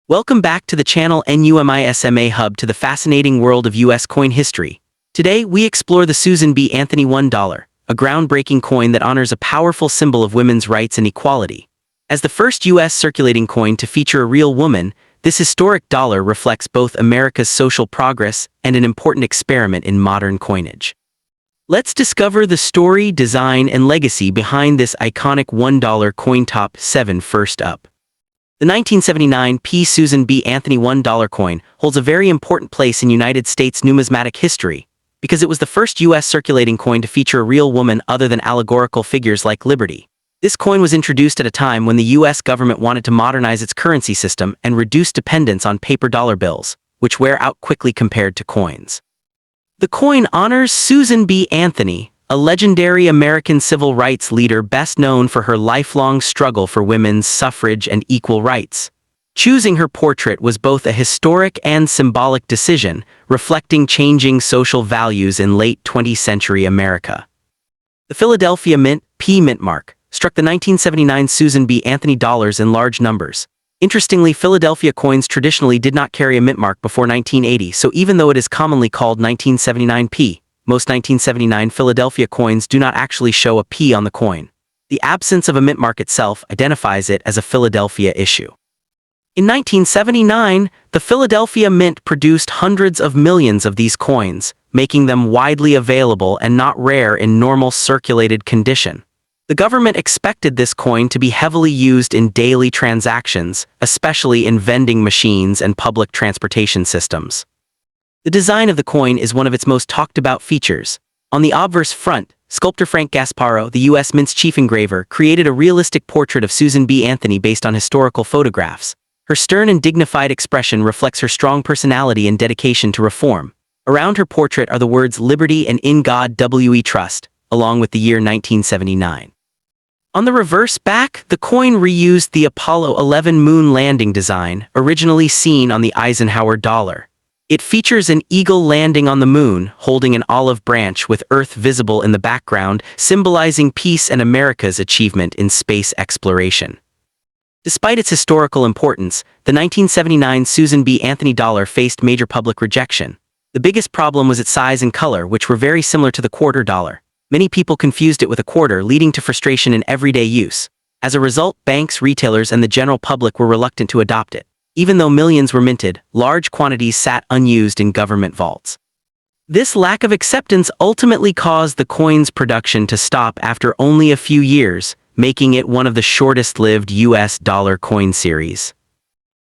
Welcome back to the channel NUMISMA Hub to the fascinating world of U.S. coin history. Today, we explore the Susan B. Anthony $1, a groundbreaking coin that honors a powerful symbol of women's rights and equality. As the first U.S. circulating coin to feature a real woman, this historic dollar reflects both America's social progress and an important experiment in modern coinage. Let's discover the story, design, and legacy behind this iconic $1 coin. Top 7. First up. The 1979 Susan B. Anthony $1 coin holds a very important place in United States numismatic history because it was the first U.S. circulating coin to feature a real woman other than allegorical figures like Liberty. This coin was introduced at a time when the U.S. government wanted to modernize its currency system and reduce dependence on paper dollar bills, which wear out quickly compared to coins. The coin honors Susan B. Anthony, a legendary American civil rights leader best known for her lifelong struggle for women's suffrage and equal rights. Choosing her portrait was both a historic and symbolic decision, reflecting changing social values in late 20th century America. The Philadelphia Mint, mint mark, struck the 1979 Susan B. Anthony dollars in large numbers. Interestingly, Philadelphia coins traditionally did not carry a mint mark before 1980, so even though it is commonly called 1979 most 1979 Philadelphia coins do not actually show a P on the coin. The absence of a mint mark itself identifies it as a Philadelphia issue. In 1979, the Philadelphia Mint produced hundreds of millions of these coins, making them widely available and not rare in normal circulated condition. The government expected this coin to be heavily used in daily transactions, especially in vending machines and public transportation systems. The design of the coin is one of its most talked about features. On the obverse front, sculptor Frank Gasparro, the U.S. Mint's chief engraver, created a realistic portrait of Susan B. Anthony based on historical photographs. Her stern and dignified expression reflects her strong personality and dedication to reform. Around her portrait are the words "Liberty" and "In God We Trust," along with the year 1979. On the reverse back, the coin reused the Apollo 11 moon landing design, originally seen on the Eisenhower dollar. It features an eagle landing on the moon, holding an olive branch with Earth visible in the background, symbolizing peace and America's achievement in space exploration. Despite its historical importance, the 1979 Susan B. Anthony dollar faced major public rejection. The biggest problem was its size and color, which were very similar to the quarter dollar. Many people confused it with a quarter, leading to frustration in everyday use. As a result, banks, retailers, and the general public were reluctant to adopt it. Even though millions were minted, large quantities sat unused in government vaults. This lack of acceptance ultimately caused the coin's production to stop after only a few years, making it one of the shortest-lived U.S. dollar coin series.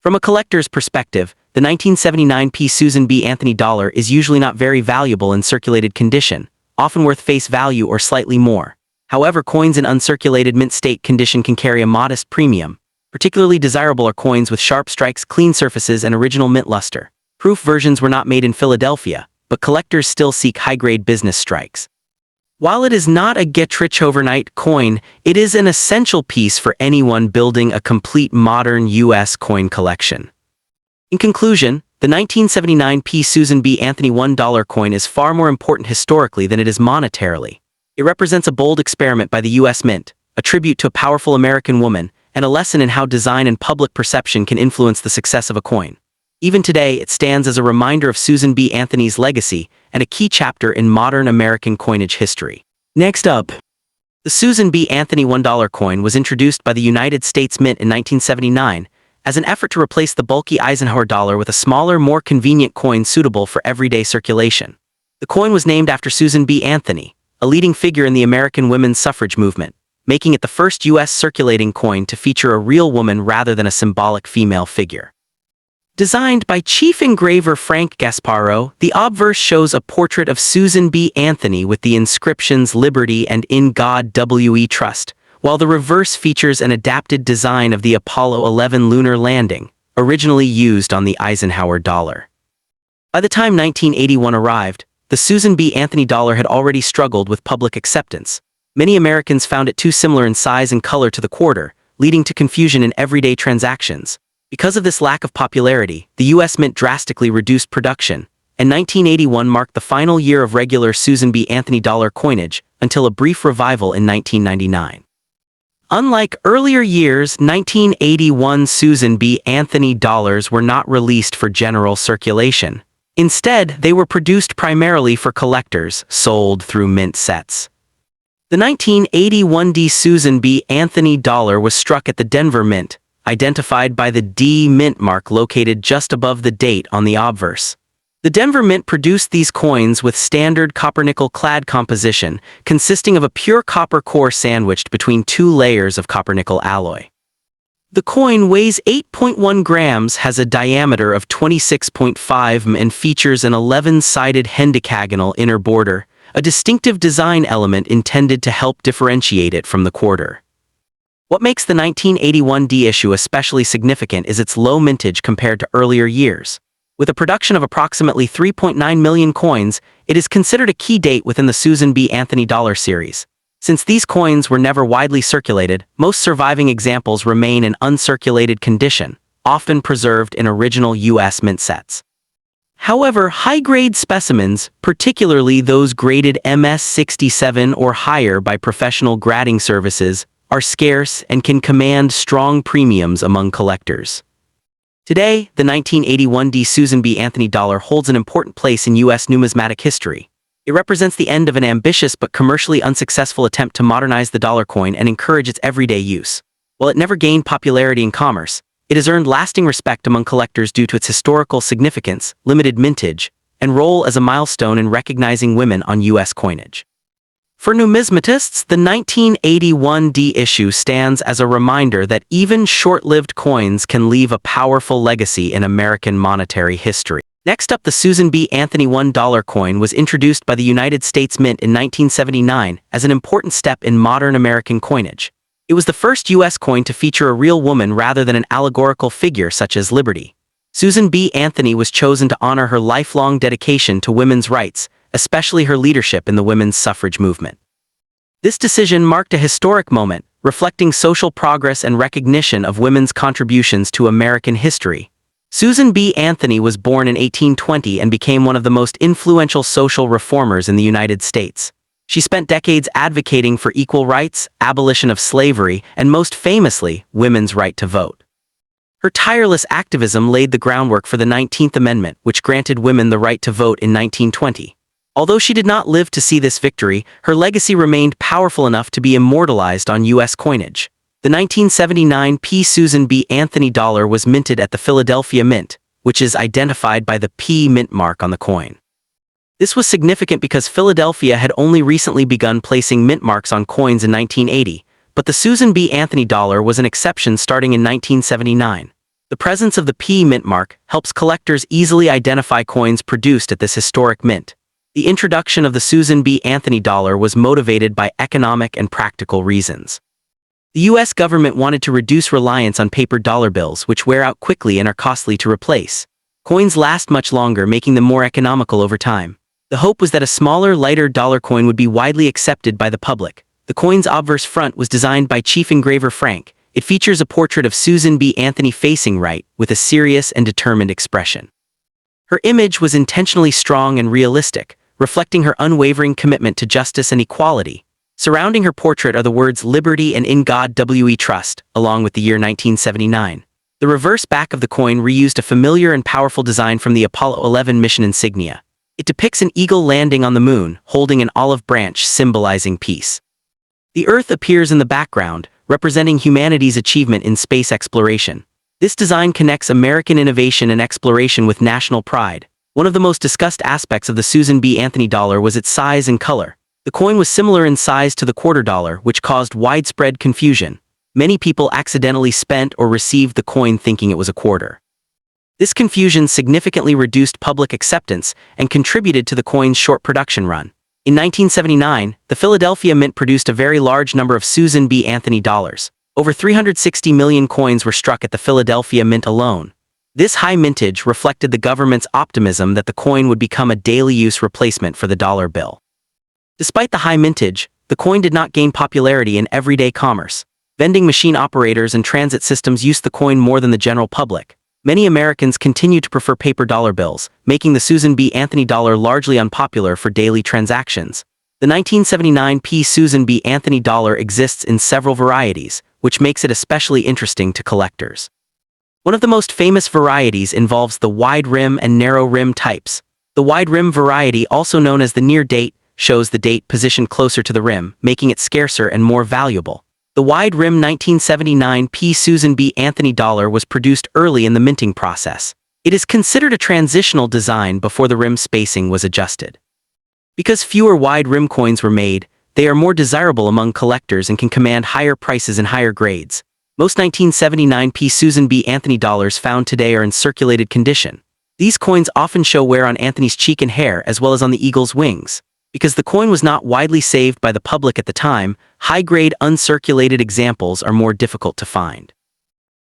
From a collector's perspective, the 1979 Susan B. Anthony dollar is usually not very valuable in circulated condition, often worth face value or slightly more. However, coins in uncirculated mint state condition can carry a modest premium. Particularly desirable are coins with sharp strikes, clean surfaces, and original mint luster. Proof versions were not made in Philadelphia, but collectors still seek high-grade business strikes. While it is not a get-rich-overnight coin, it is an essential piece for anyone building a complete modern U.S. coin collection. In conclusion, the 1979 Susan B. Anthony $1 coin is far more important historically than it is monetarily. It represents a bold experiment by the U.S. Mint, a tribute to a powerful American woman, and a lesson in how design and public perception can influence the success of a coin. Even today, it stands as a reminder of Susan B. Anthony's legacy and a key chapter in modern American coinage history. Next up, the Susan B. Anthony $1 coin was introduced by the United States Mint in 1979 as an effort to replace the bulky Eisenhower dollar with a smaller, more convenient coin suitable for everyday circulation. The coin was named after Susan B. Anthony, a leading figure in the American women's suffrage movement, making it the first U.S. circulating coin to feature a real woman rather than a symbolic female figure. Designed by chief engraver Frank Gasparro, the obverse shows a portrait of Susan B. Anthony with the inscriptions "Liberty" and "In God We Trust," while the reverse features an adapted design of the Apollo 11 lunar landing, originally used on the Eisenhower dollar. By the time 1981 arrived, the Susan B. Anthony dollar had already struggled with public acceptance. Many Americans found it too similar in size and color to the quarter, leading to confusion in everyday transactions. Because of this lack of popularity, the U.S. Mint drastically reduced production, and 1981 marked the final year of regular Susan B. Anthony dollar coinage until a brief revival in 1999. Unlike earlier years, 1981 Susan B. Anthony dollars were not released for general circulation. Instead, they were produced primarily for collectors, sold through mint sets. The 1981 D Susan B. Anthony dollar was struck at the Denver Mint, identified by the D mint mark located just above the date on the obverse. The Denver Mint produced these coins with standard copper-nickel clad composition, consisting of a pure copper core sandwiched between two layers of copper-nickel alloy. The coin weighs 8.1 grams, has a diameter of 26.5 mm and features an 11-sided hendecagonal inner border, a distinctive design element intended to help differentiate it from the quarter. What makes the 1981 D issue especially significant is its low mintage compared to earlier years. With a production of approximately 3.9 million coins, it is considered a key date within the Susan B. Anthony dollar series. Since these coins were never widely circulated, most surviving examples remain in uncirculated condition, often preserved in original U.S. mint sets. However, high-grade specimens, particularly those graded MS-67 or higher by professional grading services, are scarce and can command strong premiums among collectors. Today, the 1981 D Susan B. Anthony dollar holds an important place in U.S. numismatic history. It represents the end of an ambitious but commercially unsuccessful attempt to modernize the dollar coin and encourage its everyday use. While it never gained popularity in commerce, it has earned lasting respect among collectors due to its historical significance, limited mintage, and role as a milestone in recognizing women on U.S. coinage. For numismatists, the 1981 D issue stands as a reminder that even short-lived coins can leave a powerful legacy in American monetary history. Next up, the Susan B. Anthony $1 coin was introduced by the United States Mint in 1979 as an important step in modern American coinage. It was the first U.S. coin to feature a real woman rather than an allegorical figure such as Liberty. Susan B. Anthony was chosen to honor her lifelong dedication to women's rights, especially her leadership in the women's suffrage movement. This decision marked a historic moment, reflecting social progress and recognition of women's contributions to American history. Susan B. Anthony was born in 1820 and became one of the most influential social reformers in the United States. She spent decades advocating for equal rights, abolition of slavery, and most famously, women's right to vote. Her tireless activism laid the groundwork for the 19th Amendment, which granted women the right to vote in 1920. Although she did not live to see this victory, her legacy remained powerful enough to be immortalized on U.S. coinage. The 1979 P. Susan B. Anthony dollar was minted at the Philadelphia Mint, which is identified by the P mint mark on the coin. This was significant because Philadelphia had only recently begun placing mint marks on coins in 1980, but the Susan B. Anthony dollar was an exception starting in 1979. The presence of the P mint mark helps collectors easily identify coins produced at this historic mint. The introduction of the Susan B. Anthony dollar was motivated by economic and practical reasons. The U.S. government wanted to reduce reliance on paper dollar bills, which wear out quickly and are costly to replace. Coins last much longer, making them more economical over time. The hope was that a smaller, lighter dollar coin would be widely accepted by the public. The coin's obverse front was designed by Chief Engraver Frank. It features a portrait of Susan B. Anthony facing right, with a serious and determined expression. Her image was intentionally strong and realistic, reflecting her unwavering commitment to justice and equality. Surrounding her portrait are the words "Liberty" and "In God We Trust," along with the year 1979. The reverse back of the coin reused a familiar and powerful design from the Apollo 11 mission insignia. It depicts an eagle landing on the moon, holding an olive branch symbolizing peace. The Earth appears in the background, representing humanity's achievement in space exploration. This design connects American innovation and exploration with national pride. One of the most discussed aspects of the Susan B. Anthony dollar was its size and color. The coin was similar in size to the quarter dollar, which caused widespread confusion. Many people accidentally spent or received the coin thinking it was a quarter. This confusion significantly reduced public acceptance and contributed to the coin's short production run. In 1979, the Philadelphia Mint produced a very large number of Susan B. Anthony dollars. Over 360 million coins were struck at the Philadelphia Mint alone. This high mintage reflected the government's optimism that the coin would become a daily-use replacement for the dollar bill. Despite the high mintage, the coin did not gain popularity in everyday commerce. Vending machine operators and transit systems used the coin more than the general public. Many Americans continue to prefer paper dollar bills, making the Susan B. Anthony dollar largely unpopular for daily transactions. The 1979 P. Susan B. Anthony dollar exists in several varieties, which makes it especially interesting to collectors. One of the most famous varieties involves the wide rim and narrow rim types. The wide rim variety, also known as the near date, shows the date positioned closer to the rim, making it scarcer and more valuable. The wide rim 1979 P. Susan B. Anthony dollar was produced early in the minting process. It is considered a transitional design before the rim spacing was adjusted. Because fewer wide rim coins were made, they are more desirable among collectors and can command higher prices in higher grades. Most 1979 P. Susan B. Anthony dollars found today are in circulated condition. These coins often show wear on Anthony's cheek and hair as well as on the eagle's wings. Because the coin was not widely saved by the public at the time, high-grade uncirculated examples are more difficult to find.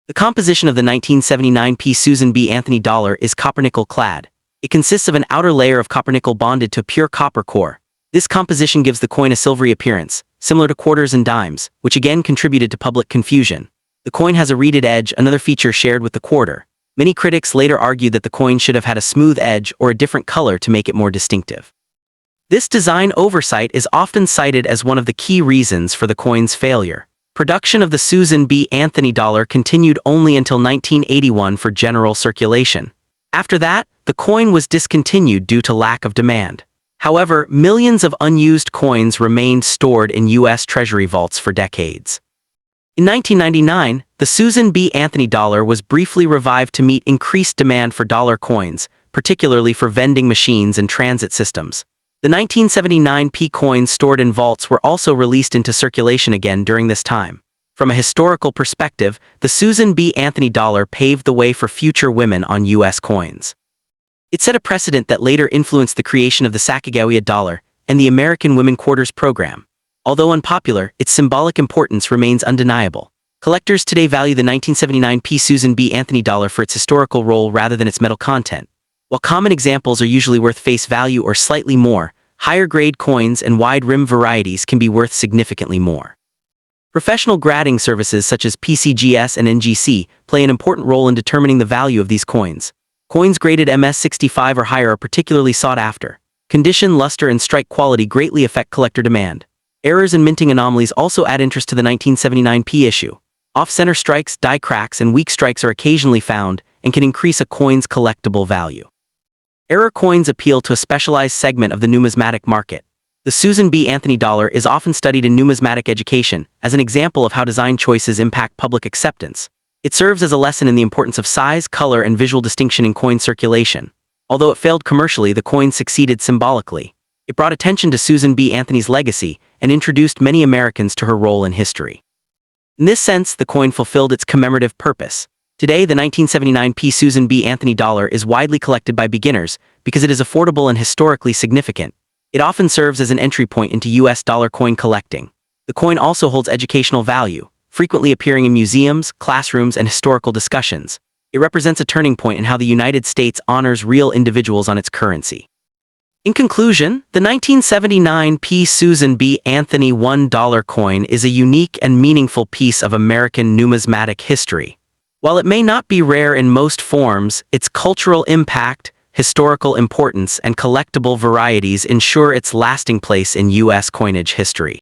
The composition of the 1979 P. Susan B. Anthony dollar is copper-nickel clad. It consists of an outer layer of copper-nickel bonded to a pure copper core. This composition gives the coin a silvery appearance, similar to quarters and dimes, which again contributed to public confusion. The coin has a reeded edge, another feature shared with the quarter. Many critics later argued that the coin should have had a smooth edge or a different color to make it more distinctive. This design oversight is often cited as one of the key reasons for the coin's failure. Production of the Susan B. Anthony dollar continued only until 1981 for general circulation. After that, the coin was discontinued due to lack of demand. However, millions of unused coins remained stored in U.S. Treasury vaults for decades. In 1999, the Susan B. Anthony dollar was briefly revived to meet increased demand for dollar coins, particularly for vending machines and transit systems. The 1979 P coins stored in vaults were also released into circulation again during this time. From a historical perspective, the Susan B. Anthony dollar paved the way for future women on U.S. coins. It set a precedent that later influenced the creation of the Sacagawea dollar and the American Women Quarters program. Although unpopular, its symbolic importance remains undeniable. Collectors today value the 1979 P. Susan B. Anthony dollar for its historical role rather than its metal content. While common examples are usually worth face value or slightly more, higher-grade coins and wide-rim varieties can be worth significantly more. Professional grading services such as PCGS and NGC play an important role in determining the value of these coins. Coins graded MS65 or higher are particularly sought after. Condition, luster, and strike quality greatly affect collector demand. Errors and minting anomalies also add interest to the 1979 P issue. Off-center strikes, die cracks, and weak strikes are occasionally found and can increase a coin's collectible value. Error coins appeal to a specialized segment of the numismatic market. The Susan B. Anthony dollar is often studied in numismatic education as an example of how design choices impact public acceptance. It serves as a lesson in the importance of size, color, and visual distinction in coin circulation. Although it failed commercially, the coin succeeded symbolically. It brought attention to Susan B. Anthony's legacy and introduced many Americans to her role in history. In this sense, the coin fulfilled its commemorative purpose. Today, the 1979 P. Susan B. Anthony dollar is widely collected by beginners because it is affordable and historically significant. It often serves as an entry point into U.S. dollar coin collecting. The coin also holds educational value, frequently appearing in museums, classrooms, and historical discussions. It represents a turning point in how the United States honors real individuals on its currency. In conclusion, the 1979 P. Susan B. Anthony $1 coin is a unique and meaningful piece of American numismatic history. While it may not be rare in most forms, its cultural impact, historical importance, and collectible varieties ensure its lasting place in U.S. coinage history.